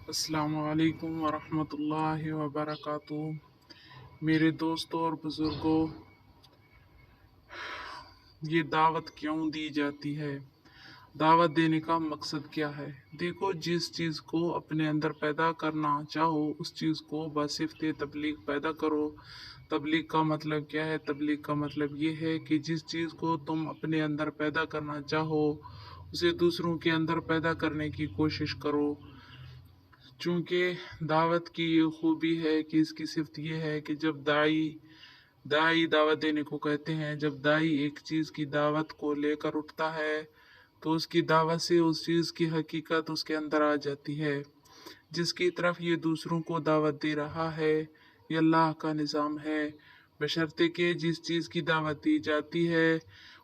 अस्सलाम वालेकुम वरहमत अल्लाहि वबरकातुहू। मेरे दोस्तों और बुज़ुर्गों, ये दावत क्यों दी जाती है? दावत देने का मकसद क्या है? देखो, जिस चीज़ को अपने अंदर पैदा करना चाहो उस चीज़ को बसिफ़्ते तबलीग पैदा करो। तबलीग का मतलब क्या है? तबलीग का मतलब ये है कि जिस चीज़ को तुम अपने अंदर पैदा करना चाहो उसे दूसरों के अंदर पैदा करने की कोशिश करो। चूँकि दावत की ये खूबी है कि इसकी सिफ़त ये है कि जब दाई दावत देने को कहते हैं, जब दाई एक चीज़ की दावत को लेकर उठता है तो उसकी दावत से उस चीज़ की हकीकत उसके अंदर आ जाती है। जिसकी तरफ ये दूसरों को दावत दे रहा है, ये अल्लाह का निज़ाम है, बशर्ते कि जिस चीज़ की दावत दी जाती है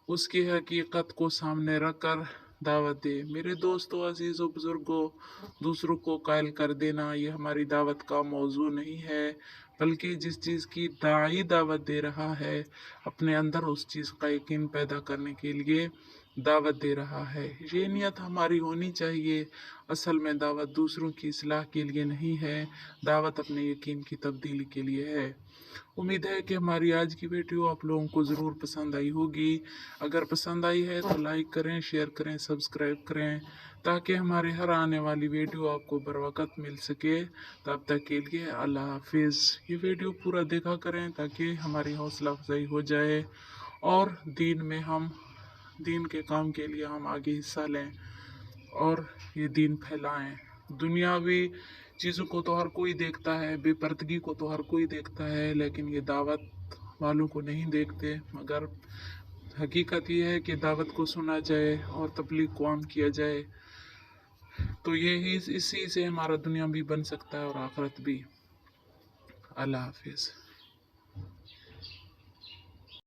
उसकी हकीकत को सामने रख कर दावत दे। मेरे दोस्तों, अजीज़ों, बुज़ुर्गों, दूसरों को कायल कर देना ये हमारी दावत का मौजू नहीं है, बल्कि जिस चीज़ की दाई दावत दे रहा है अपने अंदर उस चीज़ का यकीन पैदा करने के लिए दावत दे रहा है। ये नियत हमारी होनी चाहिए। असल में दावत दूसरों की इस्लाह के लिए नहीं है, दावत अपने यकीन की तब्दीली के लिए है। उम्मीद है कि हमारी आज की वीडियो आप लोगों को ज़रूर पसंद आई होगी। अगर पसंद आई है तो लाइक करें, शेयर करें, सब्सक्राइब करें, ताकि हमारे हर आने वाली वीडियो आपको बर वक़्त मिल सके। तब तक के लिए अल्लाह हाफिज़। ये वीडियो पूरा देखा करें ताकि हमारी हौसला अफजाई हो जाए और दीन के काम के लिए हम आगे हिस्सा लें और ये दीन फैलाएं। दुनियावी चीज़ों को तो हर कोई देखता है, बेपर्दगी को तो हर कोई देखता है, लेकिन ये दावत वालों को नहीं देखते। मगर हकीकत ये है कि दावत को सुना जाए और तबलीग को आम किया जाए तो इसी से हमारा दुनिया भी बन सकता है और आखिरत भी। अल्लाह हाफिज़।